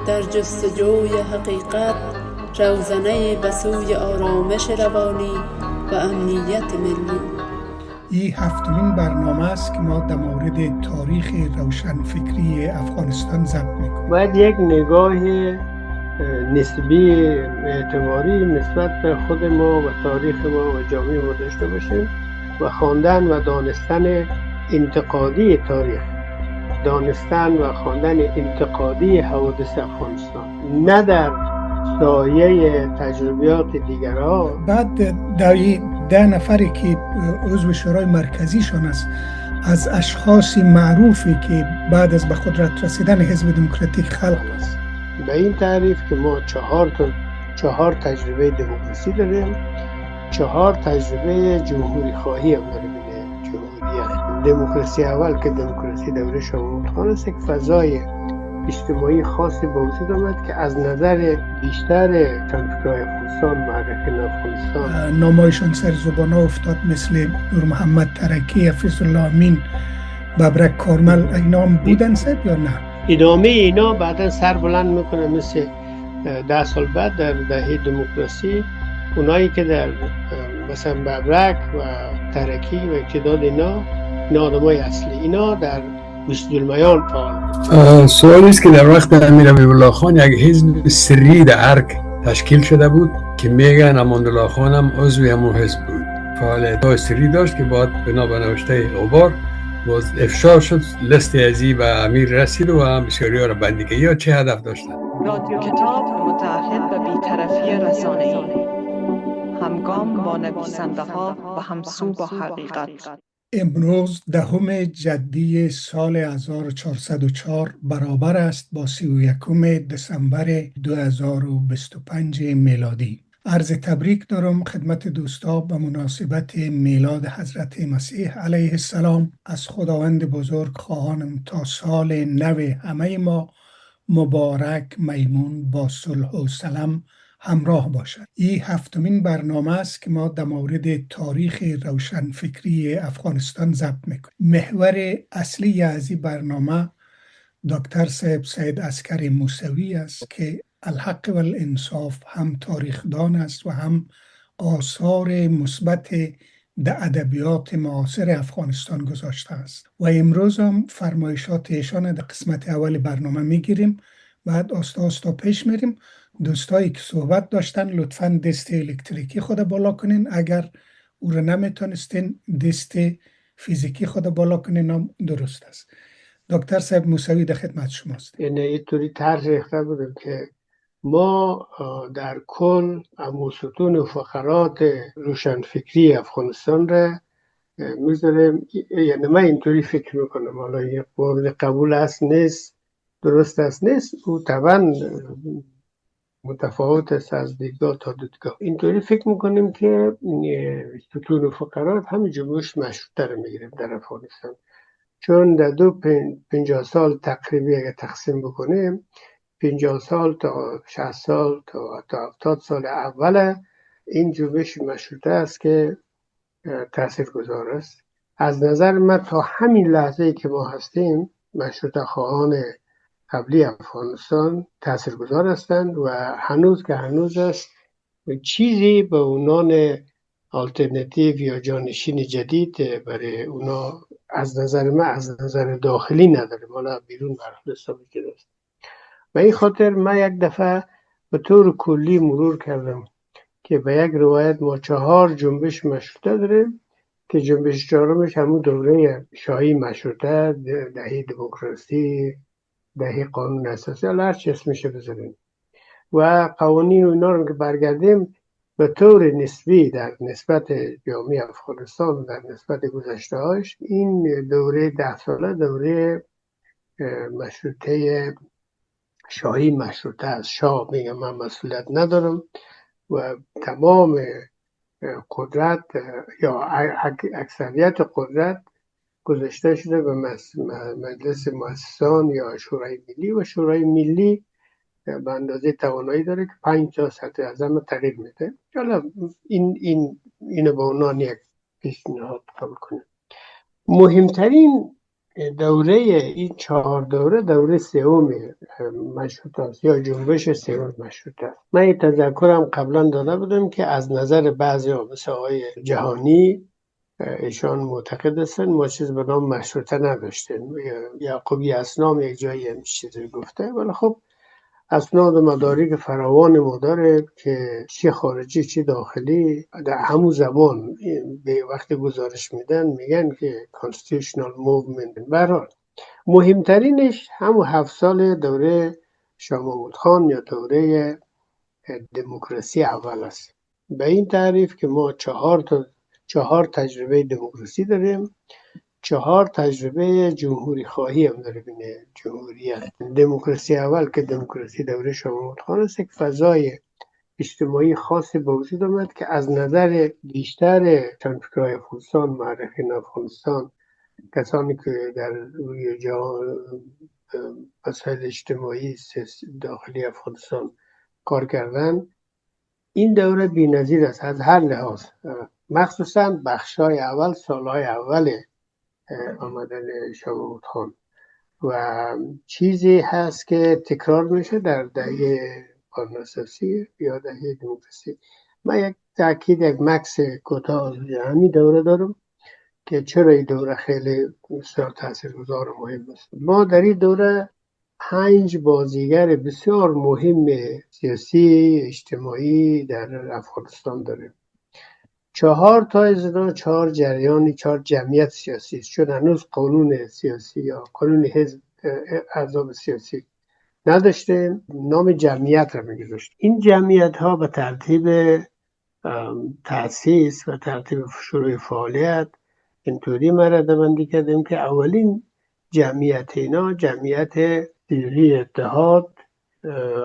در جستجوی حقیقت، روزنه به سوی آرامش روانی و امنیت ملی. این هفتمین برنامه است که ما در مورد تاریخ روشنفکری افغانستان ضبط میکنیم. باید یک نگاه نسبی اعتباری نسبت به خود ما و تاریخ ما و جامعه ما داشته باشیم و خواندن و دانستن انتقادی تاریخ، دانستن و خواندن انتقادی حوادث افغانستان، نه در سایه تجربیات دیگرها. بعد در 10 نفری که عضو شورای مرکزیشان است، از اشخاص معروفی که بعد از به قدرت رسیدن حزب دموکراتیک خلق است. به این تعریف که ما 4 تجربه دموکراسی داریم، 4 تجربه جمهوری خواهی هم داریم. جمهوریت دموکراسی اول که دموکراسی دوره شاه محمود خان است، یک فضای اجتماعی خاصی به وجود آمد که از نظر بیشتر روشنفکرای افغانستان، مورخین افغانستان، نامایشان سر زبان ها افتاد، مثل نور محمد ترکی، حفیظ الله امین، ببرک کارمل. اینا هم بودن صاحب یا نه؟ ادامه اینا بعدا سر بلند میکنه، مثل 10 سال بعد در دهه دموکراسی اونایی که در مثلا ببرک و ترکی و اقتداد اینا آدمای اصلی، اینا در بوسیدالمیان فعال. سوالی است که در وقت امیر حبیبالله خان یک حزب سری در ارگ تشکیل شده بود که میگن اماندالله خان هم عضو همون حزب بود. فعالیت‌های سری داشت که بعد بنا به نوشته غبار باز افشا شد، لست ازی به امیر رسید و هم بسیاری ها را بندی کرد. یا چه هدف داشتن؟ رادیو کتاب متعهد به بی‌طرفی رسانه‌ای، همگام با نویسنده ها و همسو با حقیقت. امروز 10 جدی سال 1404 برابر است با 31 دسامبر 2025 میلادی. عرض تبریک دارم خدمت دوستا به مناسبت میلاد حضرت مسیح علیه السلام. از خداوند بزرگ خواهانم تا سال نو همه ما مبارک، میمون، با صلح و سلام همراه باشد. این هفتمین برنامه است که ما در مورد تاریخ روشنفکری افغانستان ضبط میکنیم. محور اصلی از این برنامه دکتر صاحب سید عسکری موسوی است که الحق و الانصاف هم تاریخدان است و هم آثار مثبت در ادبیات معاصر افغانستان گذاشته است و امروز هم فرمایشات ایشان در قسمت اول برنامه میگیریم، بعد آستا پیش میریم. دوستایی که صحبت داشتن لطفاً دست الکتریکی خود بالا کنین، اگر او را نمیتونستین دست فیزیکی خود بالا کنین هم درست است. دکتر صاحب موسوی در خدمت شماست. یعنی اینطوری طرح ریخته بودیم که ما در کل ستون و فقرات روشنفکری افغانستان را میذاریم. یعنی من اینطوری فکر میکنم، حالا یک قابل قبول است نیست، درست است نیست، او طبعا متفاوت است از دیدگاه تا دیدگاه. اینطوری فکر میکنیم که ستون و فقرات همین جنبش مشروطه رو میگیریم در افغانستان، چون در 50 سال تقریبی اگر تقسیم بکنیم، 50 سال تا 60 سال تا 70 سال اول این جنبش مشروطه است که تاثیرگذار است. از نظر من تا همین لحظه که ما هستیم مشروطه خواهان قبلی افغانستان تاثیرگذار هستند و هنوز که هنوز است چیزی به عنوان آلترناتیو یا جانشین جدید برای اونا از نظر من از نظر داخلی نداریم، حالا بیرون برخلاف ثابت است. و این خاطر من یک دفعه به طور کلی مرور کردم که به یک روایت ما 4 جنبش مشروطه داریم که جنبش 4مش همون دوره شاهی مشروطه، دهه دموکراسی، دهه قانون اساسی، هر چی اسمش بذاریم، و قوانین و اینا رو که برگردیم به طور نسبی در نسبت جامعه افغانستان و در نسبت گذشته‌هاش، این دوره 10 ساله دوره مشروطه شاهی مشروطه است. شاه میگم من مسئولیت ندارم و تمام قدرت یا اکثریت قدرت گذاشته شده به مجلس مؤسسان یا شورای ملی و شورای ملی به اندازه توانایی داره که 5 تا صدر اعظم تغییر میده. حالا اینو به عنوان یک پیشنهاد قبول کنیم. مهمترین دوره این 4 دوره سوم مشروطه است یا جنبش سوم مشروطه است. من این تذکرم قبلا داده بودم که از نظر بعضی ها مثل آقای جهانی ایشان معتقد هستند ما چیز به نام مشروطه نداشتیم. یعقوبی اسنام یک جایی هم چیزی گفته، ولی خب اسناد و مدارک فراوان ما داره که چی خارجی چی داخلی در همون زمان به وقت گزارش میدن میگن که constitutional movement. برحال مهمترینش همون 7 سال دوره شاه محمود خان یا دوره دموکراسی اول است. به این تعریف که ما 4 تجربه دموکراسی داریم، 4 تجربه جمهوری خواهی هم داره. بینه جمهوریت دموکراسی اول که دموکراسی دوره شاه محمود خان است، یک فضای اجتماعی خاصی به وجود آمد که از نظر بیشتر چندفکرهای افغانستان، مورخین افغانستان، کسانی که در روی مسائل اجتماعی داخلی افغانستان کار کردن، این دوره بی‌نظیر است از هر لحاظ، مخصوصا بخشای اول، سالهای اول آمدن شاه محمود خان. و چیزی هست که تکرار میشه در دهه قانون اساسی یا دهه دموکراسی. من یک تاکید، یک مکس کوتاه همین دوره دارم که چرا این دوره خیلی بسیار تاثیرگذار و مهم است. ما در این دوره 5 بازیگر بسیار مهم سیاسی اجتماعی در افغانستان داریم. 4 تا از اینا 4 جریان، 4 جمعیت سیاسی است، چون هنوز قانون سیاسی یا قانون حزب احزاب سیاسی نداشتیم، نام جمعیت را میگذاشت. این جمعیت ها به ترتیب تأسیس و ترتیب شروع فعالیت اینطوری مرده‌بندی کردیم که اولین جمعیت اینا جمعیت سیاسی اتحاد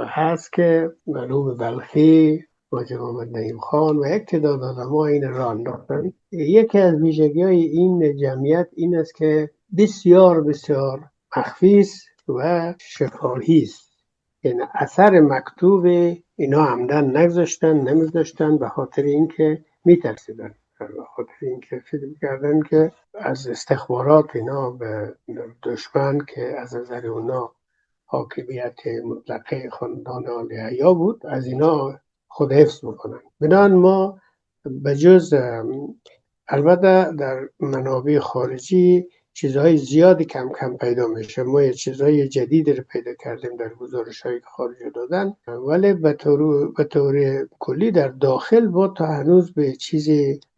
هست که مرحوم بلخی، حاجی محمد نعیم خان و یک تعداد آدم‌ها این راه انداختن. یکی از ویژگی‌های این جمعیت این است که بسیار بسیار مخفی است و شفاهی است. یعنی اثر مکتوب اینا عمدن نمی‌ذاشتن به خاطر اینکه می‌ترسیدن، به خاطر اینکه فکر کردن که از استخبارات اینا به دشمن که از نظر اونا حاکمیت مطلقه خاندان آل حیا بود، از اینا خود حفظ میکنن. بنابراین ما به جز البته در منابع خارجی چیزهای زیادی کم کم پیدا میشه، ما یه چیزهای جدید رو پیدا کردیم در گزارش‌هایی که خارجی دادن، ولی به طور کلی در داخل با تا هنوز به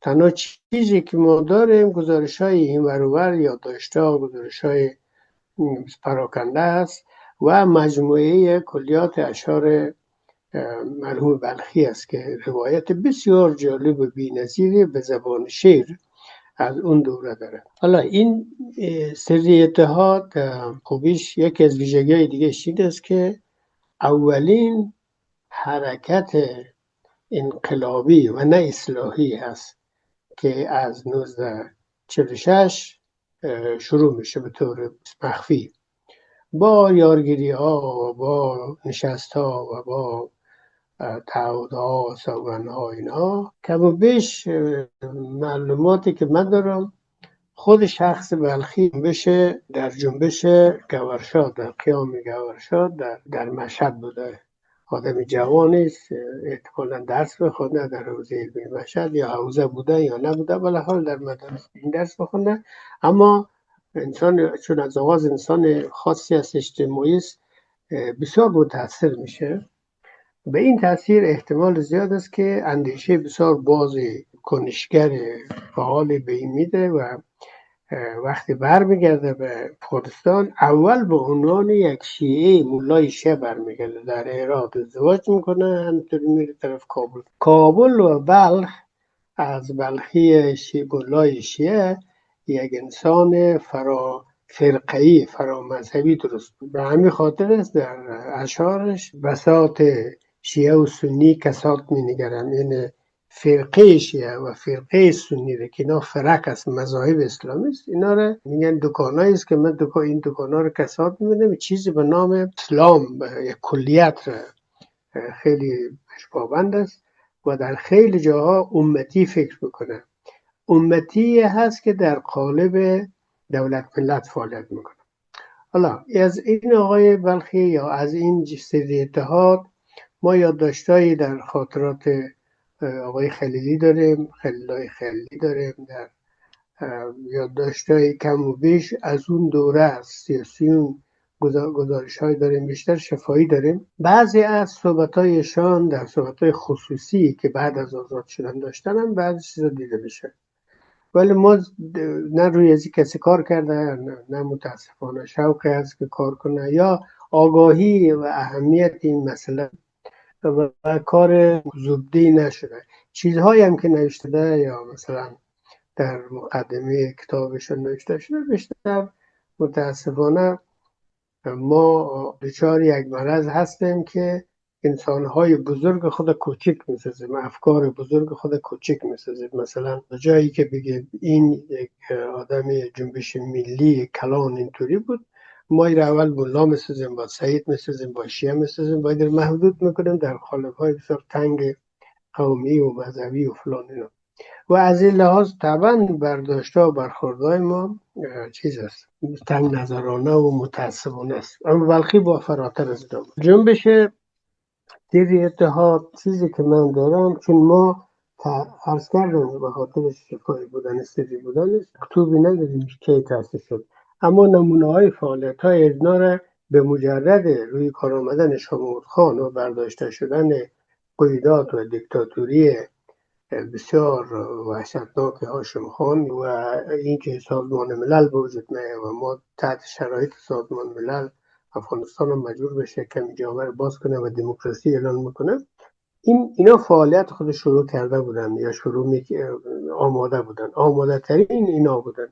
تنها چیزی که ما داریم گزارش‌های این ور و ور، یادداشت‌ها، گزارش‌های پراکنده است و مجموعه کلیات اشعار مرحوم بلخی است که روایت بسیار جالب و بی‌نظیری به زبان شعر از اون دوره داره. حالا این سری اتحاد خوبیش یکی از ویژگی‌های دیگه این است که اولین حرکت انقلابی و نه اصلاحی هست که از 1946 شروع میشه به طور مخفی، با یارگیری ها و با نشست ها و با تعهد ها و سوگند ها اینا. کم و بیش معلوماتی که من دارم خود شخص بلخی بشه در جنبش گورشاد، در قیام گورشاد در مشهد بوده. آدم جوانی است، احتمالاً درس بخونده در حوزه علمی مشهد، یا حوزه بوده یا نبوده، ولی حال در مدرسه این درس بخونده. اما انسان چون از آغاز انسان خاصی از اجتماعی است، بسیار متاثر میشه. به این تاثیر احتمال زیاد است که اندیشه بسیار باز کنشگر فعال به این میده و وقتی برمیگرده به کردستان اول به عنوان یک شیعه مولای شیعه برمیگرده، در هرات ازدواج میکنه، همینطوری میره طرف کابل و بلخ. از بلخی مولای شیعه یک انسان فرقه‌ای، فرامذهبی درست بود. به همین خاطر است در اشعارش بساط شیعه و سنی کسات می‌نگرند، یعنی فرقه شیعه و فرقه سنی رو که اینا فرق است، مذاهب اسلامی است، اینا رو میگن دکانایی است که من این دکانا رو کسات می‌بینم، چیزی به نام اسلام یک کلیت خیلی پابند است و در خیلی جاها امتی فکر میکنه. امتی هست که در قالب دولت ملت فعالیت میکنه. حالا از این آقای بلخی یا از این سری اتحاد ما یادداشتایی در خاطرات آقای خلیلی داریم، خلیلای خلیلی داریم، در یادداشت‌های کم و بیش از اون دوره از سیاسیون گزارش‌های داریم، بیشتر شفاهی داریم. بعضی از صحبت‌هایشان در صحبت‌های خصوصی که بعد از آزاد شدن داشتن هم بعضی چیزا دیده بشه، ولی ما نه روی از کسی کار کرده، نه متاسفانه شوقی هست که کار کنه یا آگاهی و اهمیت این مسئله و کار زبدی نشده. چیزهایی هم که نوشته یا مثلا در مقدمه کتابشون نوشته شده بیشتر متاسفانه ما دچار یک مرض هستیم که انسانهای بزرگ خود کوچک میسازیم، افکار بزرگ خود کوچک میسازیم. مثلا جایی که بگیم این یک آدم جنبش ملی کلان اینطوری بود، ما این اول ملا میسازیم، با سعید میسازیم، با شیعه میسازیم، باید محدود میکنیم در قالب‌های بسیار تنگ قومی و مذهبی و فلان اینا. و از این لحاظ طبعا برداشت‌ها و برخوردهای ما چیز است، تنگ نظرانه و متعصبانه است. اما بلخی با فراتر از دام جنبش تیر اتحاد چیزی که من دارم، چون ما عرض کردم به خاطر شفاهی بودن سری بودن کتوبی نداریم که تأسیس شد، اما نمونه های فعالیت های ادنا را به مجرد روی کار آمدن شامور خان و برداشته شدن قیودات و دیکتاتوری بسیار وحشتناک هاشم خان و اینکه سازمان ملل به وجود میاد و ما تحت شرایط سازمان ملل افغانستان هم مجبور بشه کمی جامعه رو باز کنه و دموکراسی اعلان میکنه، اینا فعالیت خود شروع کرده بودن یا آماده بودن، آماده ترین اینا بودن.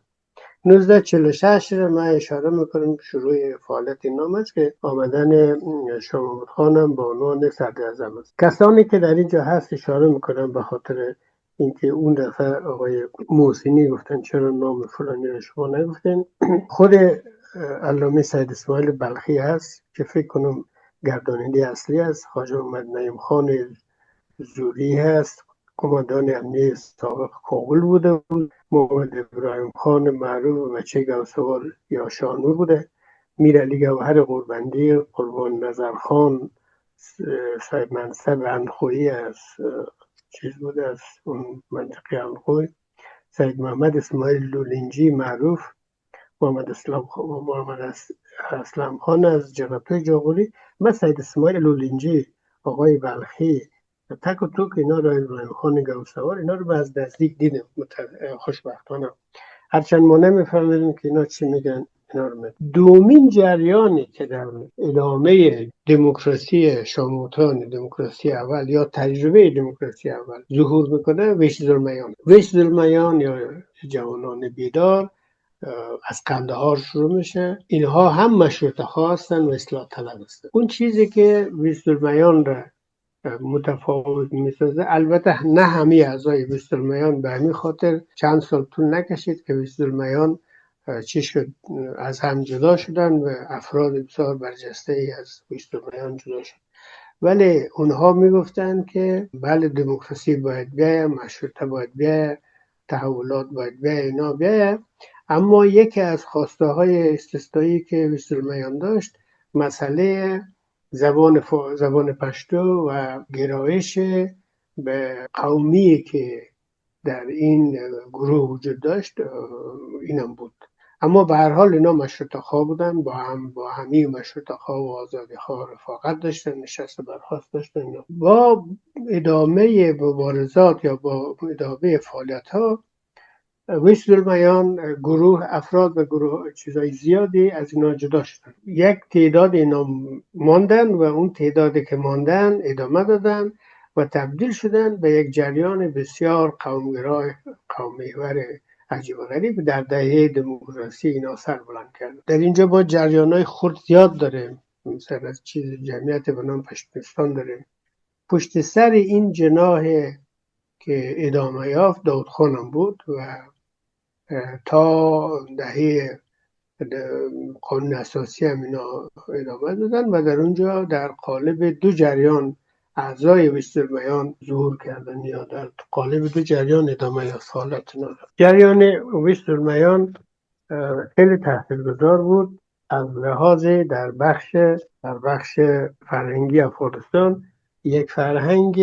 1946 رو من اشاره میکنم شروع فعالیت این نام است که آمدن شامور خانم با عنوان صدراعظم است. کسانی که در اینجا هست اشاره میکنم به خاطر اینکه اون دفعه آقای محسنی گفتن چرا نام فلانی رو شما نگفتین. خود علامه سید اسماعیل بلخی هست که فکر کنم گرداننده اصلی است، خواجه محمد نعیم خان زوری هست، قماندان امنیه سابق کابل بوده بود، محمد ابراهیم خان معروف بچه گوسوال یا شانور بوده، میرعلی گوهر قربندی، قربان نظر خان صاحب منصب انخویی از چیز بوده، از اون منطقه انخوی، سید محمد اسماعیل لولنجی معروف، محمد اسلام خان از جغرافی جاغوری و سید اسماعیل لولنجی، آقای بلخی، تک و توک اینا رو، ابراهیم خان گوسوار، اینا رو از نزدیک دیدم خوشبختانه، هرچند ما نمیفهمیدیم که اینا چی میگن. دومین جریانی که در ادامه دموکراسی شاموتان، دموکراسی اول یا تجربه دموکراسی اول ظهور میکنه ویش ظلمیان یا جوانان بیدار از قندهار شروع میشه. اینها هم مشروطه خواستن و اصلاح طلب هستن. اون چیزی که ویش ظلمیان را متفاوت میسازه، البته نه همه اعضای ویش ظلمیان به همین خاطر چند سال طول نکشید که ویش ظلمیان چی شد از هم جدا شدن و افراد بسیار برجسته ای از ویش ظلمیان جدا شد، ولی اونها میگفتن که بله دموکراسی باید بیاید، مشروطه باید بیاید، تحولات باید بیاید، اینا بیاید. اما یکی از خواسته های استثنایی که ویش ظلمیان داشت مسئله زبان پشتو و گرایش به قومی که در این گروه وجود داشت اینم بود. اما به هر حال اینا مشروطه خواه بودن، با همه مشروطه خواه و آزادی خواه رفاقت داشتن، نشست برخاست داشتن. با ادامه مبارزات یا با ادامه فعالیت ها ویش ظلمیان افراد و گروه چیزای زیادی از اینا جدا شدن. یک تعداد اینا ماندن و اون تعدادی که ماندن ادامه دادن و تبدیل شدن به یک جریان بسیار قومگرای، قوم‌محور عجیب و غریب در دهه دموکراسی اینا سر بلند کردن. در اینجا با جریان‌های خرد زیاد داریم، مثلا از چیز جمعیت به نام پشتونستان داریم. پشت سر این جناح که ادامه یافت داود خانم بود و تا دهه قانون اساسی هم اینا ادامه دادن و در اونجا در قالب دو جریان اعضای ویش ظلمیان ظهور کردن یا در قالب دو جریان ادامه یافت حالت ندارد. جریان ویش ظلمیان خیلی تاثیرگذار بود از لحاظ در بخش فرهنگی افغانستان. یک فرهنگ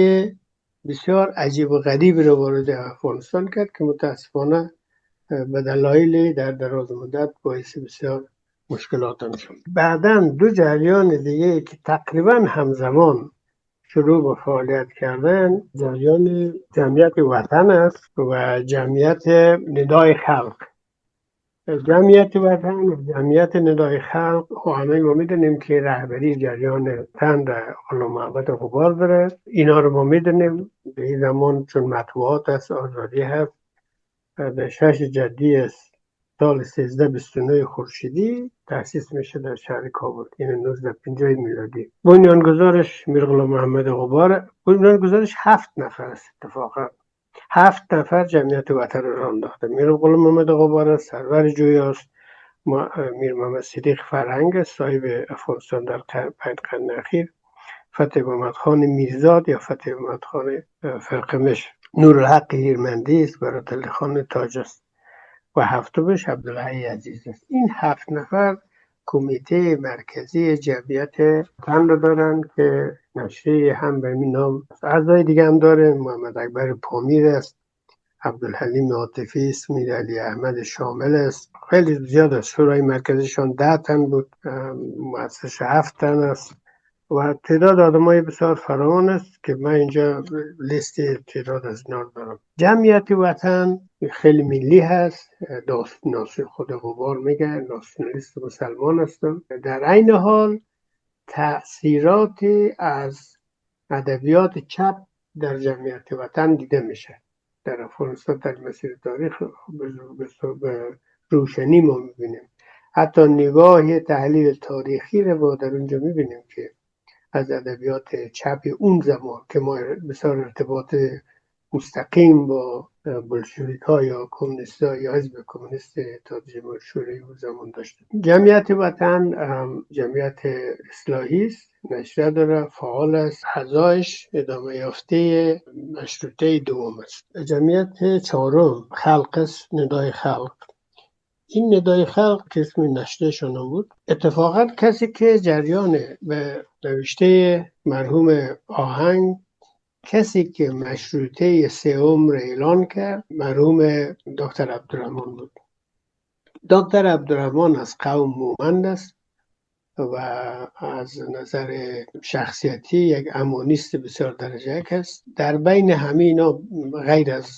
بسیار عجیب و غریب رو وارد افغانستان کرد که متاسفانه به دلایل در دراز مدت باعث بسیار مشکلات هم شد. بعداً دو جریان دیگه که تقریبا همزمان شروع به فعالیت کردن، جریان جمعیت وطن است و جمعیت ندای خلق. جمعیت وطن و جمعیت ندای خلق همه ما میدونیم که رهبری جریان تن غلام محمد غبار داره. اینا رو ما میدونیم به این زمان چون مطبوعات است، آزادی هست. در 6 جدی است سال 1329 خورشیدی تأسیس میشه در شهر کابل، این 1950 میلادی. بنیانگذارش میر غلام محمد غبار. بنیانگذارش 7 نفر است. اتفاقا 7 نفر جمعیت وطن را انداخته. میر غلام محمد غبار، سرور جویاست، میر محمد صدیق فرهنگ صاحب افغانستان در 5 قرن اخیر، فتح محمد خان میرزاد یا فتح محمد خان فرقمش، نورالحق هیرمندی است، برادرعلی خان تاج است و هفتمش عبدالحی عزیز است. این 7 نفر کمیته مرکزی جمعیت وطن رو دارن که نشریه هم به این نام اعضای دیگه هم داره. محمد اکبر پامیر است، عبدالحلیم عاطفی است، میر علی احمد شامل است. خیلی زیاد است. شورای مرکزیشان 10 تن بود، مؤسسش 7 تن است و تعداد آدمای بسیار فراوان است که من اینجا لیست تعداد از اینا دارم. جمعیت وطن خیلی ملی هست. ناصر خود غبار میگه ناسیونالیست مسلمان هستن. در عین حال تأثیرات از ادبیات چپ در جمعیت وطن دیده میشه. در افغانستان در مسیر تاریخ به روشنی ما میبینیم. حتی نگاه تحلیل تاریخی رو در اونجا میبینیم که از ادبیات چپ اون زمان که ما بسیار ارتباط مستقیم با بلشویک ها یا کمونیست ها یا حزب کمونیست اتحاد جماهیر شوروی اون زمان داشتیم. جمعیت وطن جمعیت اصلاحی است، نشریه داره، فعال است، اعضایش ادامه یافته مشروطه دوم است. جمعیت چهارم خلق است، ندای خلق. این ندای خلق که اسم نشریه‌شان بود، اتفاقا کسی که جریان به نوشته مرحوم آهنگ، کسی که مشروطه سوم را اعلان کرد مرحوم دکتر عبدالرحمن بود. دکتر عبدالرحمن از قوم مومند است و از نظر شخصیتی یک امانیست بسیار درجه یک است. در بین همینا غیر از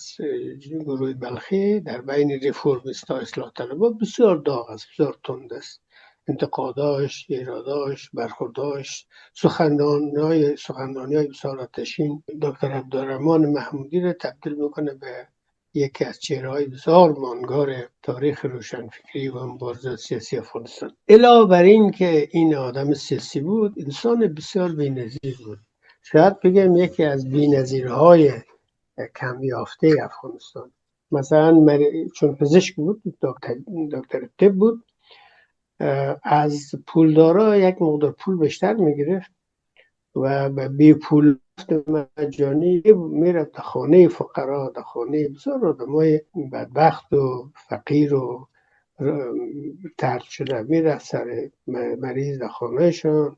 گروه بلخی، در بین ریفورمیستا اصلاح طلبا بسیار داغ است، بسیار تند است. انتقاداش، ایراداش، برخورداش، سخنرانی های بسیار آتشین دکتر عبدالرحمن محمودی را تبدیل میکنه به یکی از چهره‌های بسیار ماندگار تاریخ روشنفکری و مبارزات سیاسی افغانستان. علاوه بر این که این آدم سیاسی بود، انسان بسیار بی‌نظیر بود. شاید بگم یکی از بی‌نظیرهای کم یافته افغانستان. مثلا چون پزشک بود، دکتر طب بود، از پولدارا یک مقدار پول بیشتر میگرفت و بی پول مجانی میرفت خانه فقرا، در خانه بسیار آدمای بدبخت و فقیر و طرد شده میرفت سر مریض در خانهشان،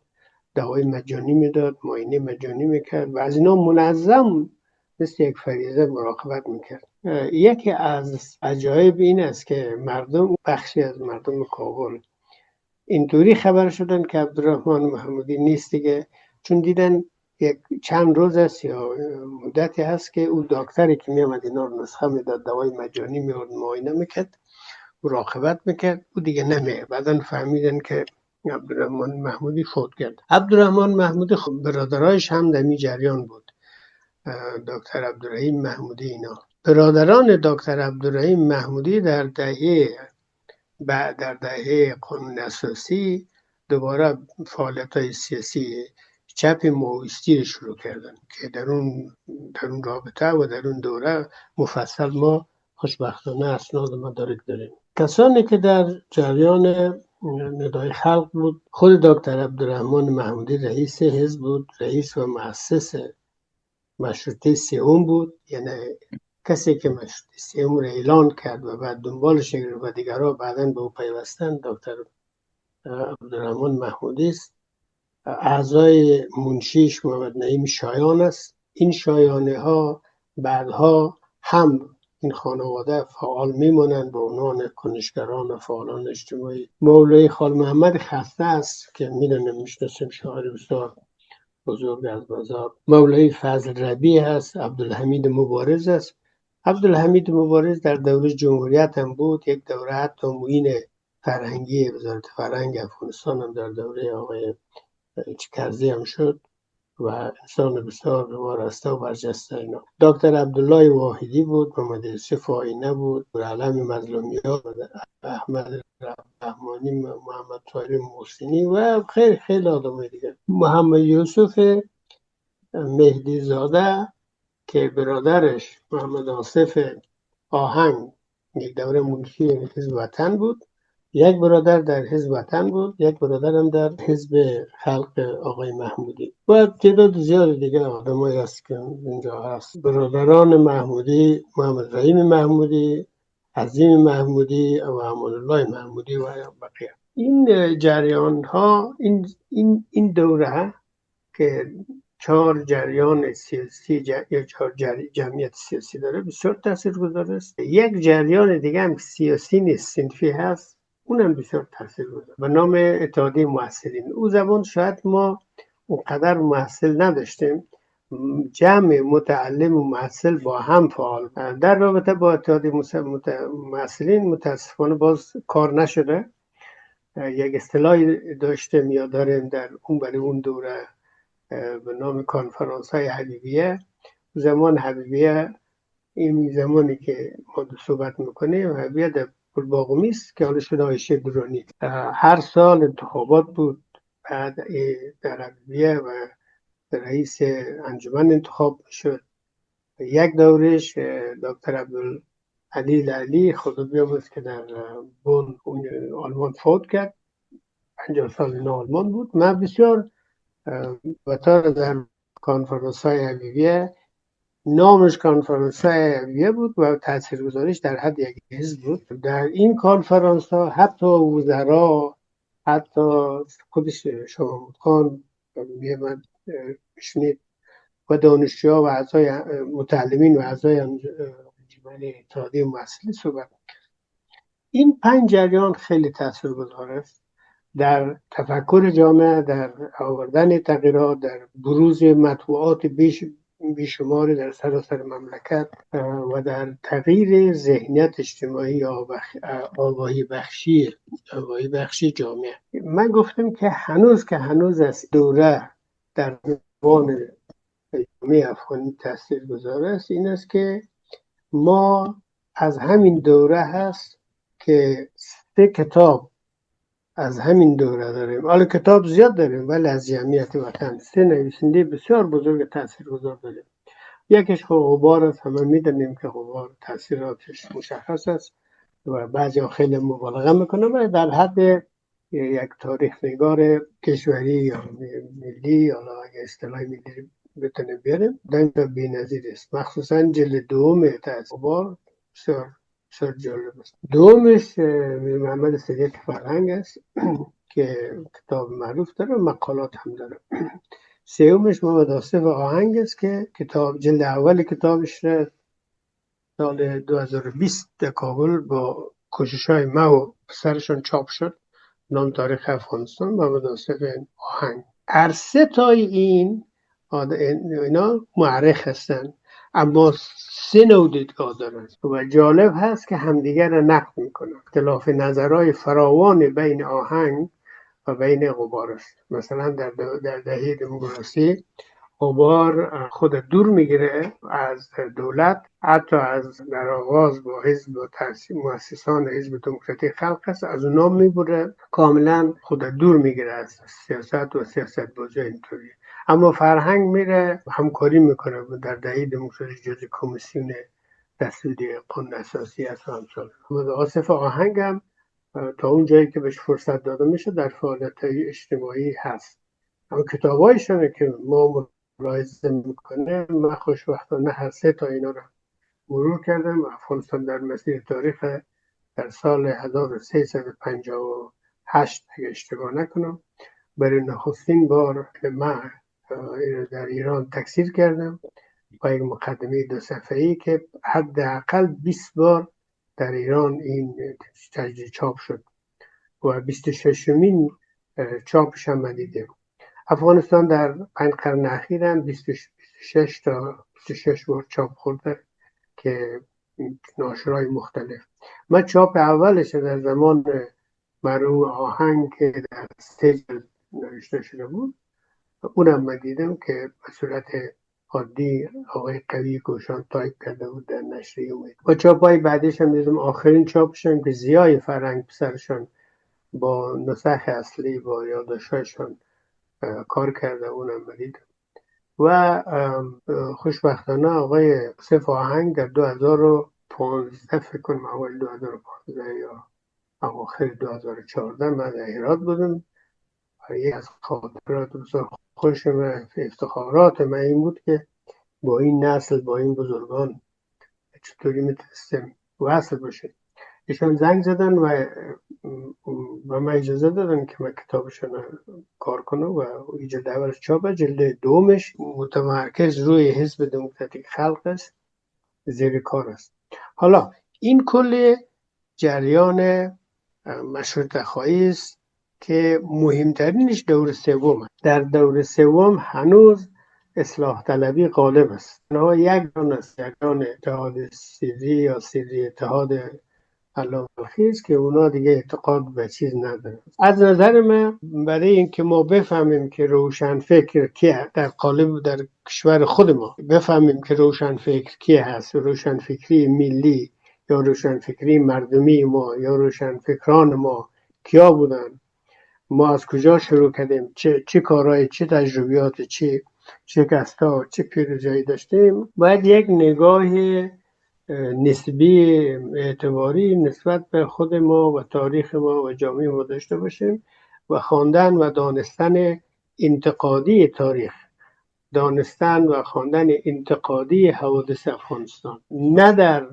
دوای مجانی میداد، معاینه مجانی میکرد و از اینا منظم مثل یک فریضه مراقبت میکرد. یکی از عجایب این است که مردم، بخشی از مردم کابل اینطوری خبر شدن که عبدالرحمن محمودی نیست دیگه، چون دیدن یک چند روز است یا مدتی هست که اون دکتری که میامد اینا رو نسخه میداد، دوای مجانی میورد، معاینه میکرد، مراقبت میکرد، او دیگه نمیه. بعدن فهمیدن که عبدالرحمن محمودی فوت کرد. عبدالرحمن محمودی خب برادرایش هم در می جریان بود، دکتر عبدالرحیم محمودی. اینا برادران دکتر عبدالرحیم محمودی در دهه قانون اساسی دوباره فعالیت‌های سیاسی چپ ماویستی شروع کردن که در اون رابطه و در اون دوره مفصل ما خوشبختانه اسناد مدارک داریم. کسانی که در جریان ندای خلق بود، خود دکتر عبدالرحمن محمودی رئیس حزب بود، رئیس و مؤسس مشروطه سوم بود، یعنی کسی که مشروطه سیوم را اعلان کرد و بعد دنبالش گرفت و دیگرها بعداً به او پیوستند دکتر عبدالرحمن محمودی است. اعضای منشیش محمد نعیم شایان است. این شایانه ها بعدها هم این خانواده فعال میمونند به عنوان کنشگران و فعالان اجتماعی. مولوی خال محمد خسته است که میدونیم میشناسیم، شاعر بسیار بزرگ از بازار. مولوی فضل ربیع هست. عبدالحمید مبارز است. عبدالحمید مبارز در دوره جمهوریت هم بود. یک دوره حتی معین فرهنگی وزارت فرهنگ افغانستان هم در دوره آقای کرزی هم شد و انسان بسیار وارسته و برجسته. اینا دکتر عبدالله واحدی بود، محمد یوسف آینه بود، علم مظلومیان، احمد رحمانی، محمد طاهر محسنی و خیلی آدم دیگه. محمد یوسف مهدی زاده که برادرش محمد آصف آهنگ یک دوره منشی حزب وطن بود، یک برادر در حزب وطن بود، یک برادر هم در حزب خلق آقای محمودی و تعداد زیاد دیگه آدمایی هست که اینجا هست. برادران محمودی، محمد رحیم محمودی، عظیم محمودی و امان الله محمودی و بقیه. این جریان ها، این دوره که 4 جریان سیاسی یا 4 جمعیت سیاسی داره بسیار تاثیرگذار است. یک جریان دیگه هم سیاسی نیست، صنفی هست، اونم بسیار تاثیرگذار به نام اتحادیه محصلین. اون زمان شاید ما اونقدر محصل نداشتیم، جمع متعلم و محصل با هم فعال. در رابطه با اتحادیه محصلین متاسفانه باز کار نشده. یک اصطلاحی داشتیم یا داریم در اون دوره به نام کنفرانس های حبیبیه. زمان حبیبیه این زمانی که ما صحبت میکنیم، حبیبیه در پلباغمی است که حالا شده عایشه درانی. هر سال انتخابات بود، بعد در حبیبیه و رئیس انجمن انتخاب شد. یک دورش دکتر عبدالعلی لالی خدا بیامرز که در بون آلمان فوت کرد، 50 سال نه آلمان بود. من بسیار بطور در کنفرانس های حبیبیه، نامش کنفرانس های حبیبیه بود و تاثیرگذاریش در حد یک حزب بود. در این کنفرانس ها حتی وزرا، حتی خودش شاه خان میامد میشنید و دانشجوها و اعضای متعلمین و اعضای انجمن اتحادیه محصلین صحبت. این 5 جریان خیلی تاثیرگذار است در تفکر جامعه، در آوردن تغییرات، در بروز مطبوعات بیشماری در سراسر مملکت و در تغییر ذهنیت اجتماعی یا آگاهی بخشی جامعه. من گفتم که هنوز از دوره در زبان جامعه افغانی تاثیرگذار است. این است که ما از همین دوره هست که 3 کتاب از همین دوره داریم. حالا کتاب زیاد داریم ولی از جمعیت وطن 3 نویسنده بسیار بزرگ تاثیرگذار داریم. یکیش غبار است، همه میدونیم که غبار تاثیراتش مشخص است و بعضی خیلی مبالغه میکنه و در حد یک تاریخ نگار کشوری یا ملی، یا اگه اصطلاح ملی بتونیم بیاریم، دائما بی‌نظیر است. مخصوصا جلد دوم غبار بسیار جالب است. دومش میر محمد صدیق فرهنگ است که کتاب معروف داره، مقالات هم داره. سومش محمد آصف آهنگ است که جلد اول کتابش را سال 2020 در کابل با کوشش‌های ما و پسرشون چاپ شد، نام تاریخ افغانستان. محمد آصف آهنگ. هر 3 تای اینا مورخ هستن، اما 3 نوع دیدگاه دارن و جالب هست که همدیگر را نقد میکنن. اختلاف نظرهای فراوان بین آهنگ و بین غبار است. مثلا در دهه دموکراسی غبار خود دور میگیره از دولت، حتی از در آغاز با حزب و مؤسسان حزب دموکراتیک خلق است، از اونا میبره، کاملا خود دور میگیره از سیاست و سیاست بازی اینطوری. اما فرهنگ میره همکاری میکنه در دهه دموکراسی جزء کمیسیون تصویب قانون اساسی است و همسال. آصف آهنگ هم تا اون جایی که بهش فرصت داده میشه در فعالیت‌های اجتماعی هست. اما کتابایشونه که ما ملاحظه میکنه، من خوشبختانه هر 3 تا اینا رو مرور کردم. افغانستان در مسیر تاریخ در سال 1358 اگه اشتباه نکنم برای نخستین بار من در ایران تکثیر کردم با یک مقدمه 2 صفحه‌ای که حداقل 20 بار در ایران این تجدید چاپ شد و 26مین چاپش هم من دیدم. افغانستان در 5 قرن اخیر هم 26 تا 26 بار چاپ خورده که ناشرهای مختلف. من چاپ اولش در زمان مرحوم آهنگ که در 3 جلد نوشته شده بود اونم من دیدم که به صورت عادی آقای قوی گوشان تایپ کرده بود در نشریه امید. و چاپای بعدیش هم دیدم آخرین چاپشون که ضیای فرهنگ پسرشان با نسخ اصلی با یادداشت‌هاشون کار کرده، اونم من دیدم. و خوشبختانه آقای صف آهنگ در 2015 فکر کنم اول 2015 یا اواخر 2014 من در هرات بودم. یکی از خاطرات بسیار خوش و افتخارات من این بود که با این نسل با این بزرگان چطوری میتونستم وصل باشیم. ایشان زنگ زدن و من اجازه دادن که من کتابشون کار کنم و جلد اولش چاپ، جلد دومش متمرکز روی حزب دموکراتیک خلق است، زیر کار است. حالا این کل جریان مشروطه خواهی است که مهمترینش دور سوم. در دور سوم هنوز اصلاح طلبی غالب است. نه یک دان است، یک دان اتحاد سری یا سری اتحاد علامه خیز که اونا دیگه اعتقاد به چیز ندارن. از نظر من برای اینکه ما بفهمیم که روشن فکر کیه در قالب در کشور خود ما، بفهمیم که روشن فکر کیه هست، روشن فکری ملی یا روشن فکری مردمی ما یا روشن فکران ما کیا بودن، ما از کجا شروع کردیم، چه کارهای، چه تجربیات، چه شکست‌ها، چه پیروزی‌هایی داشتیم، باید یک نگاه نسبی اعتباری نسبت به خود ما و تاریخ ما و جامعه ما داشته باشیم و خواندن و دانستن انتقادی تاریخ، دانستن و خواندن انتقادی حوادث افغانستان، نه در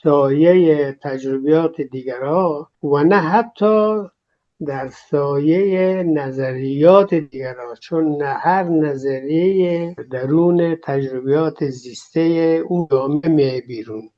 سایه تجربیات دیگرها و نه حتی در سایه نظریات دیگرها، چون هر نظریه درون تجربیات زیسته اون جامعه می بیرون.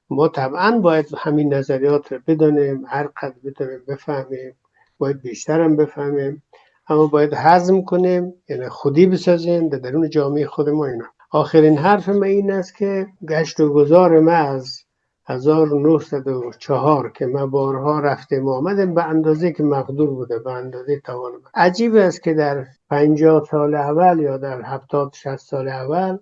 ما طبعا باید همین نظریات رو بدانیم، هر قدر بتونیم بفهمیم، باید بیشتر هم بفهمیم، اما باید هضم کنیم، یعنی خودی بسازیم در درون جامعه خود ما. اینا آخرین حرف من این است که گشت و گذار ما از 1904 که من بارها رفتم آمدم به اندازه که مقدور بوده، به اندازه توانم. عجیب است که در 50 سال اول یا در 70-60 سال اول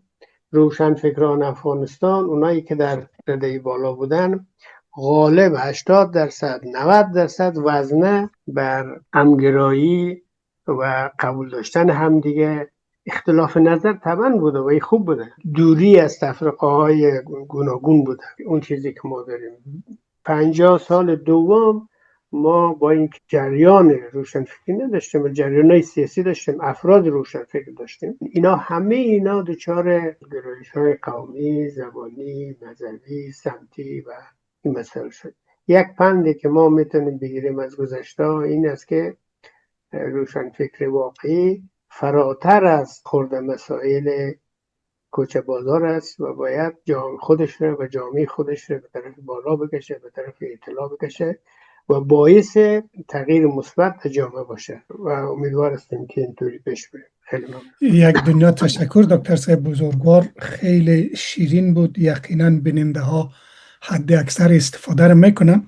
روشن فکران افغانستان، اونایی که در رده بالا بودن، غالب 80% 90% وزنه بر همگرایی و قبول داشتن همدیگه. اختلاف نظر طبعا بوده و این خوب بوده، دوری از تفرقه های گوناگون بوده. اون چیزی که ما داریم 50 سال دوم ما با این جریان روشنفکری نداشتیم و جریان‌های سیاسی داشتیم، افراد روشنفکر داشتیم. همه اینا دچار گرایش‌های قومی، زبانی، مذهبی، سمتی و این مسائل شد. یک پندی که ما میتونیم بگیریم از گذشته این است که روشنفکر واقعی فراتر از خرد مسائل کوچه بازار است و باید خودش رو و جامعه خودش رو به طرف بالا بکشه، به طرف اطلاع بکشه و باعث تغییر مثبت جامعه باشه و امیدوار هستیم که اینطوری پیش بریم. خیلی ممنون. یک دنیا تشکر دکتر صاحب بزرگوار، خیلی شیرین بود. یقینا بیننده ها حد اکثر استفاده رو میکنن.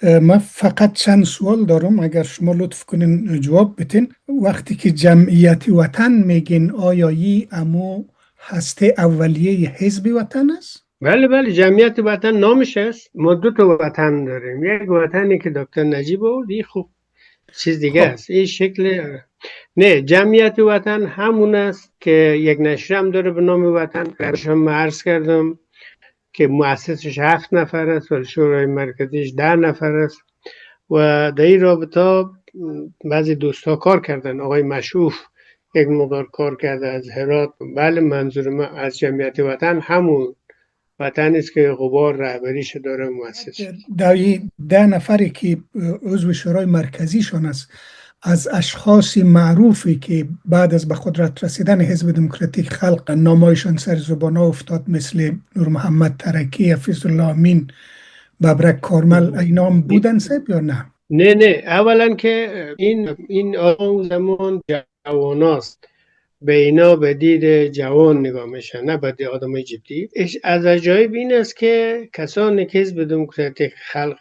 من فقط چند سوال دارم، اگر شما لطف کنین جواب بتین. وقتی که جمعیت وطن میگین آیا امو هسته اولیه حزب وطن است؟ بله جمعیت وطن نامش است. ما 2 وطن داریم، یک وطنی که دکتر نجیب آورد، این خوب چیز دیگه است. این شکل نه، جمعیت وطن همون است که یک نشریه هم داره به نام وطن. هم عرض کردم که مؤسسش 7 نفر است و شورای مرکزیش 10 نفر است و در این رابطه بعضی دوستا کار کردن. آقای مشوف یک مقدار کار کرده از هرات. بله منظور من از جمعیت وطن همون وطن است که غبار رهبریش داره مؤسس. دایی 10 نفری که عضو شورای مرکزیشون است، از اشخاص معروفی که بعد از به قدرت رسیدن حزب دموکراتیک خلق نامایشان سر زبان افتاد، مثل نور محمد ترکی، حفیظ الله امین، ببرک کارمل، اینا هم بودن صاحب یا نه؟ نه اولا که این آدم زمان جواناست، به اینا به دید جوان نگاه میشن، نه به دید آدمای جدی. از عجایب این است که کسانی که حزب دموکراتیک خلق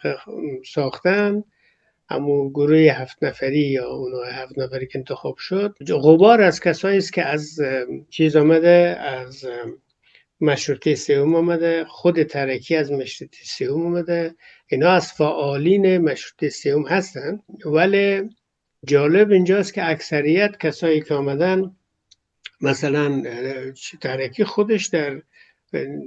ساختن، همون گروه 7 نفری یا اونها 7 نفری که انتخاب شد، غبار از کسایی است که از چیز آمده، از مشروطه سوم آمده، خود ترکی از مشروطه سوم آمده، اینا از فعالین مشروطه سوم هستن. ولی جالب اینجاست که اکثریت کسایی که آمدن، مثلا ترکی خودش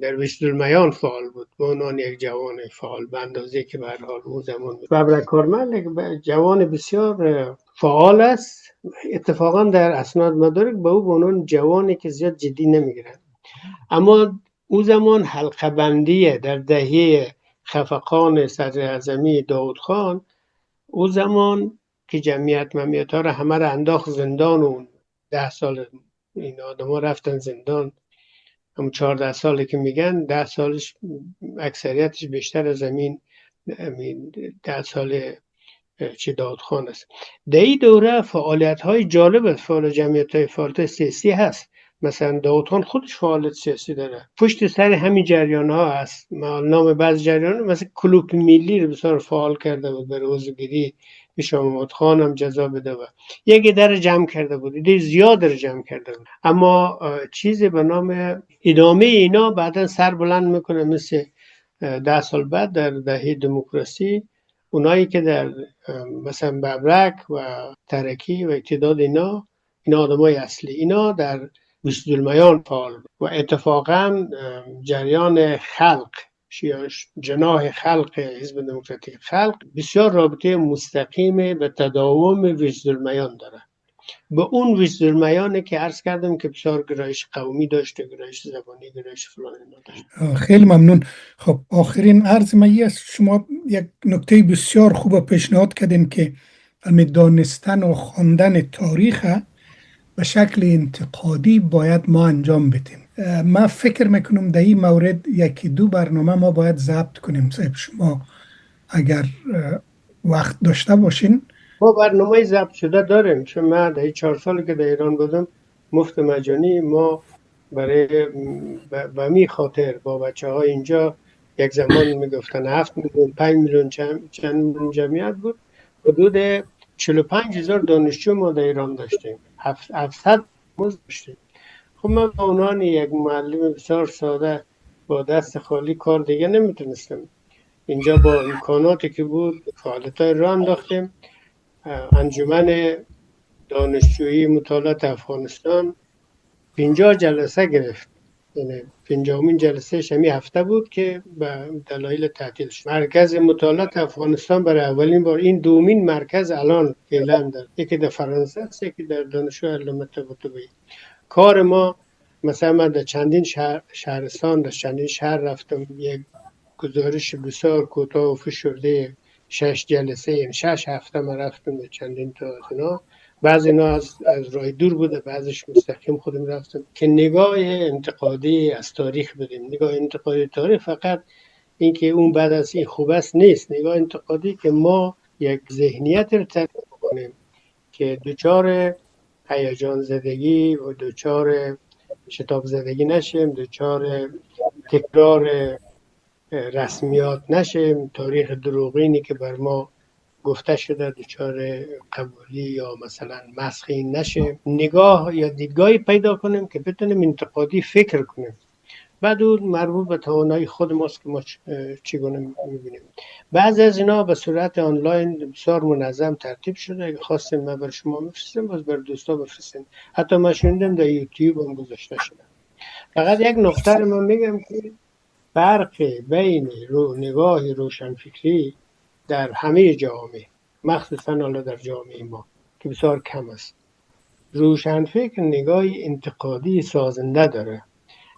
در وجدالمیان فعال بود، به عنوان یک جوان فعال، به اندازه که به هر حال اون زمان ببرک کارمل جوان بسیار فعال است. اتفاقا در اسناد مدارک به او به عنوان جوانی که زیاد جدی نمیگیرن. اما او زمان حلقه بندیه در دهه خفقان صدر اعظمی داود خان، او زمان که جمعیت ها را همه را انداخت زندان و 10 سال این آدم ها رفتن زندان، هم 14 ساله که میگن، 10 سالش اکثریتش بیشتر از زمین 10 سال چه داود خان است. در این دوره فعالیت های جالب است، فعال جمعیت های فعالیت سیاسی هست. مثلا داود خان خودش فعالیت سیاسی داره، پشت سر همین جریان ها هست. نام بعض جریان مثلا کلوپ ملی رو بسیار فعال کرده بود برای عضوگیری، شاه محمود خان هم جزا بده و یک در جمع کرده بود، ایده زیاد رو جمع کرده بود. اما چیزی به نام ادامه اینا بعدا سر بلند میکنه، مثل 10 سال بعد در دهه دموکراسی، اونایی که در مثلا ببرک و ترکی و اقتداد اینا آدمای اصلی، اینا در وجدالمیان فعال بود. و اتفاقا جریان خلق، جناح خلق حزب دموکراتیک خلق بسیار رابطه مستقیم به تداوم وجدالمیان داره. به اون وجدالمیانه که عرض کردم که بسیار گرایش قومی داشته، گرایش زبانی، گرایش فلان داشته. خیلی ممنون. خب آخرین عرض من است، شما یک نکته بسیار خوب پیشنهاد کردین که دانستن و خواندن تاریخ به شکل انتقادی باید ما انجام بدیم. من فکر میکنم در این مورد 1-2 برنامه ما باید ضبط کنیم. صاحب شما اگر وقت داشته باشین. ما برنامه ضبط شده داریم، چون من در 4 سالی که در ایران بودم مفت مجانی، ما برای به می خاطر با بچه های اینجا یک زمان میگفتن 7 میلیون 5 میلیون چند میلیون جمعیت بود، حدود 45,000 دانشجو ما در ایران داشتیم، 700 مزد داشتیم. خب من به عنوان یک معلم بسیار ساده با دست خالی کار دیگه نمیتونستم. اینجا با امکاناتی که بود فعالیت‌های راه انداختیم. انجمن دانشجویی مطالعات افغانستان 50 جلسه گرفت، یعنی 50مین جلسه همین هفته بود که به دلایل تعطیل شد. مرکز مطالعات افغانستان برای اولین بار، این دومین مرکز الان اعلام داد، یکی در فرانسه است، یکی در دانشگاه علامه طباطبایی. کار ما مثلا من در چندین شهرستان، در چندین شهر رفتم، یک گزارش بسیار کوتاه و فشرده 6 جلسه، یعنی 6 هفته ما رفتم به چندین تا از اینا. بعضی اینا از راه دور بوده، بعضیش مستقیم خودم رفتم که نگاه انتقادی از تاریخ بدیم. نگاه انتقادی تاریخ فقط این که اون بعد از این خوب است نیست، نگاه انتقادی که ما یک ذهنیت رو تربیت کنیم که دوچار هیجان زدگی و دوچار شتاب زدگی نشیم، دوچار تکرار رسمیات نشیم، تاریخ دروغینی که بر ما گفته شده دوچار قبولی یا مثلا مسخی نشیم. نگاه یا دیدگاهی پیدا کنیم که بتونیم انتقادی فکر کنیم. بعد اون مربوط به توانایی خود ماست که ما چگونه میبینیم. بعضی از اینا به صورت آنلاین بسیار منظم ترتیب شده، اگه خواستیم من بر شما میفرستم، باز بر دوستا بفرستیم. حتی من شنیدم در یوتیوب هم گذاشته شده. فقط یک نکته رو من میگم که فرق بین نگاه روشنفکری در همه جامعه، مخصوصا حالا در جامعه ما که بسیار کم است، روشنفکر نگاه انتقادی سازنده داره.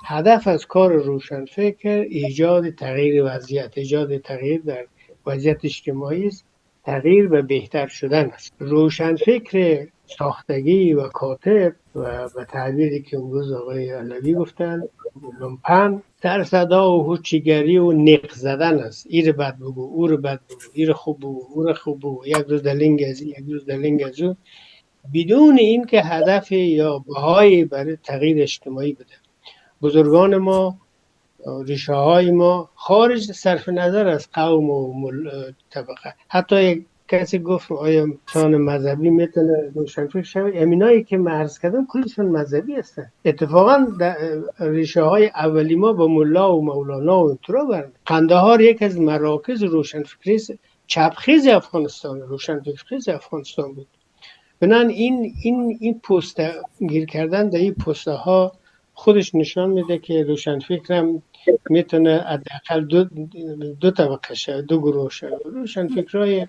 هدف از کار روشنفکر ایجاد تغییر وضعیت، ایجاد تغییر در وضعیت اجتماعی است، تغییر و بهتر شدن است. روشنفکر ساختگی و کاتب و به تعبیری که امروز آقای علوی گفتن لومپن، سر صدا و هوچیگری و نق زدن است. ایر بد بگو، او رو بد بگو، ایر خوب بگو، او رو خوب بگو، یک روز دلنگ از این، یک روز دلنگ از اون، بدون این که هدف یا بهایی برای تغییر اجتماعی بده. بزرگان ما، ریشه های ما خارج صرف نظر از قوم و طبقه. حتی یک کسی گفت آیا انسان مذهبی میتونه روشنفکر شود؟ امینایی که من عرض کردم کلشون مذهبی هستن. اتفاقا ریشه های اولی ما با ملا و مولانا و اینطورا برن. قندهار یک از مراکز روشنفکری چپخیز افغانستان، روشنفکری افغانستان بود. بنان این پست گیر کردن در این پسته ها خودش نشان میده که روشنفکرم میتونه حداقل دو طبقه شد، دو گروه شد. روشنفکرای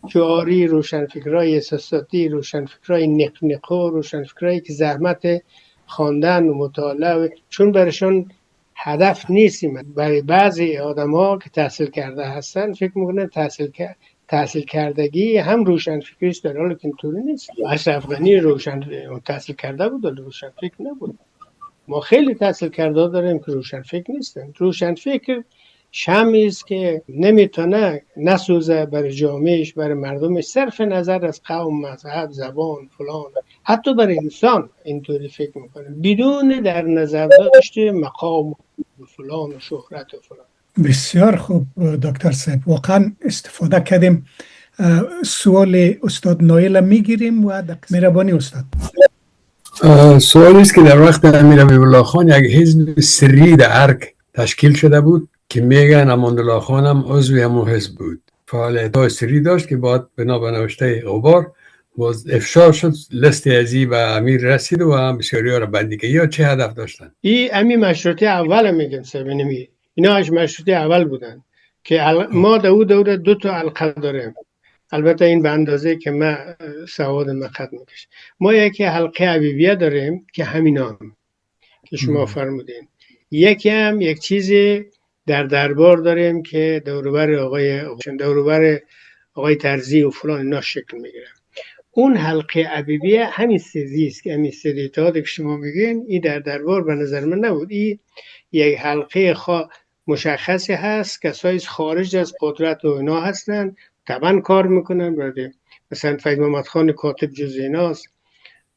جواری، روشنفکرای احساساتی، روشنفکرای نقنقو، روشنفکرایی که زحمت خواندن و مطالعه چون برشان هدف نیستیم. برای بعضی آدم ها که تحصیل کرده هستن فکر میکنن تحصیل کردگی هم روشنفکری است، در حالی که اینطوری نیست. اشرف غنی تحصیل کرده بود ولی روشنفکر نبود. ما خیلی تحصیل کرده داریم که روشنفکر نیستن. روشنفکر شمعی است که نمیتونه نسوزه برای جامعهش، برای مردمش، صرف نظر از قوم، مذهب، زبان فلان، حتی برای انسان اینطوری فکر میکنه بدون در نظر داشته مقام و فلان و شهرت و فلان. بسیار خوب دکتر صاحب، واقعا استفاده کردیم. سوال استاد نایل میگیریم و مهربانی استاد. سوالی است که در وقت امیر حبیب خان یک حزب سری در ارک تشکیل شده بود که میگن اماندالله خان هم عضو همون حزب بود. فعالیت‌های سری داشت که بعد بنا به نوشته غبار باز افشا شد، لیست ازی به امیر رسید و هم بسیاری را بندی کرد. یا چه هدف داشتن؟ امی مشروطه اول میگن سبنمی، اینا اش مشروطه اول بودن که ما دوره دو تا حلقه داریم. البته این به اندازه که ما سواد مقد میکشه. ما یکی حلقه حبیبیه داریم که همینا که شما فرمودین. یکی هم یک چیزی در دربار داریم که دوروبر آقای ترزی و فلان اینا شکل میگیره. اون حلقه حبیبیه همین سری است که همین سری اتحاد که شما میگین، این در دربار به نظر من نبود. این یک حلقه مشخصی هست، کسایی خارج از قدرت و اینا هستن، طبعا کار میکنن. برده مثلا فیض محمد خان کاتب جز ایناست،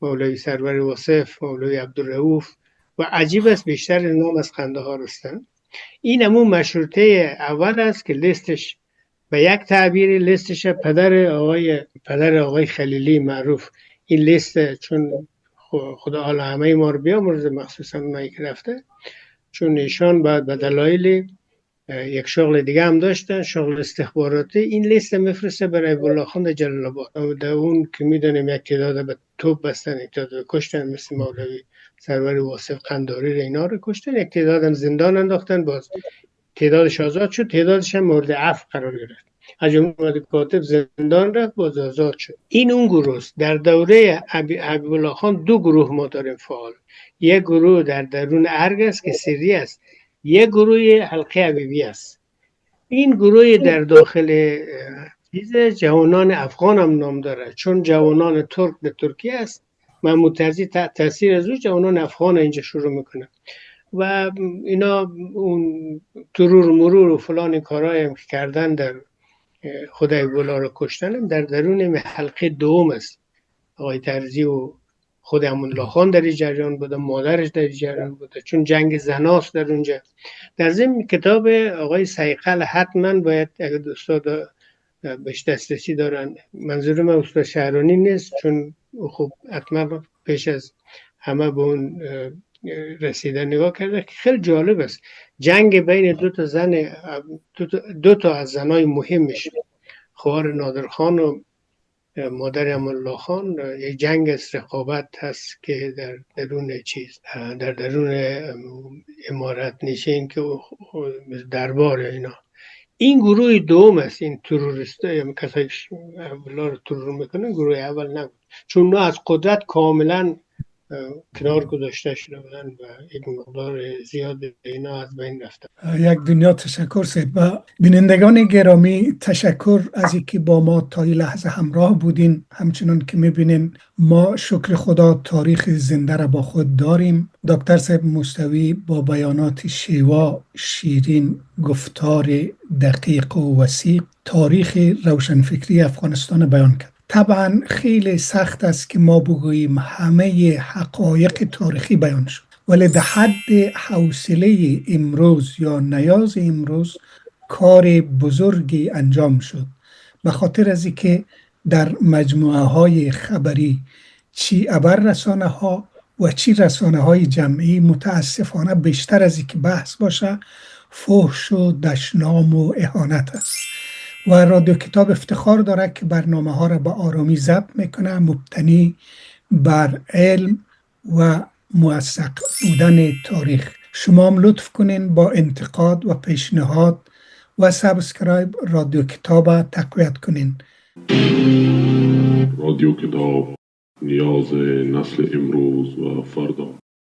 مولوی سرور واصف، مولوی عبدالرؤوف و عجیب است بیشتر نام از قندهار هستن. این همون مشروطه اول است که لیستش به یک تعبیری لیستش پدر آقای خلیلی معروف. این لیست چون خدا حالا همه ما رو بیامرزه، مخصوصا اونایی که رفته، چون ایشان بعد به دلایل یک شغل دیگه هم داشتن، شغل استخباراتی، این لیست میفرسته برای والله خان جلال آباد. در اون که میدونیم یک تعداد به توپ بستن، یک تعداد کشتن، مثل مولوی سرور واصف قنداری اینا رو کشتن، یک تعداد هم زندان انداختن، باز تعدادش آزاد شد، تعدادش هم مورد عفو قرار گرفت. از جمله کاتب زندان رفت، باز آزاد شد. این اون گروه است. در دوره حبیب الله خان دو گروه ما داریم فعال. یک گروه در درون ارگ است که سری است، یک گروه حلقه حبیبی است. این گروه در داخل جوانان افغان هم نام داره، چون جوانان ترک در ترکیه است. محمود طرزی تاثیر از اون جوانان افغان اینجا شروع میکنه و اینا اون ترور مرور و فلان کارهایی هم که کردن در خدای بولا رو کشتن در درون حلقه دوم است. آقای طرزی و خود امان‌الله خان در جریان بوده، مادرش در جریان بوده، چون جنگ زناست در اونجا. در ضمن کتاب آقای سیقل حتما باید اگه دوستان بهش دسترسی دارن، منظور من استاد شهرانی نیست، چون خب حتما پیش از همه به اون رسیدن نگاه کرده، که خیلی جالب است. جنگ بین دو تا از زنای مهمش، خوار نادرخان و مادر امان‌الله خان، یک جنگ از رقابت هست که در درون امارت نشین که دربار اینا. این گروه دوم است. این تروریستای کسایی که اولا رو ترور میکنن گروه اول نبود، چون اونا از قدرت کاملا کنار گذاشته شده بودن و یک مقدار زیاد اینا از بین رفته. یک دنیا تشکر سید. و بینندگان گرامی، تشکر از اینکه با ما تا این لحظه همراه بودین. همچنان که میبینین ما شکر خدا تاریخ زنده را با خود داریم. دکتر صاحب موسوی با بیانات شیوا، شیرین، گفتار دقیق و وسیع تاریخ روشنفکری افغانستان بیان کرد. طبعا خیلی سخت است که ما بگوییم همه حقایق تاریخی بیان شد، ولی در حد حوصله امروز یا نیاز امروز کار بزرگی انجام شد، به خاطر از اینکه در مجموعه های خبری چی ابر رسانه ها و چی رسانه های جمعی متاسفانه بیشتر از اینکه بحث باشه فحش و دشنام و اهانت است. و رادیو کتاب افتخار داره که برنامه ها را به آرامی ضبط میکنه، مبتنی بر علم و موثق بودن تاریخ. شما هم لطف کنین با انتقاد و پیشنهاد و سابسکرایب رادیو کتاب تقویت کنین. رادیو کتاب، نیاز نسل امروز و فردا.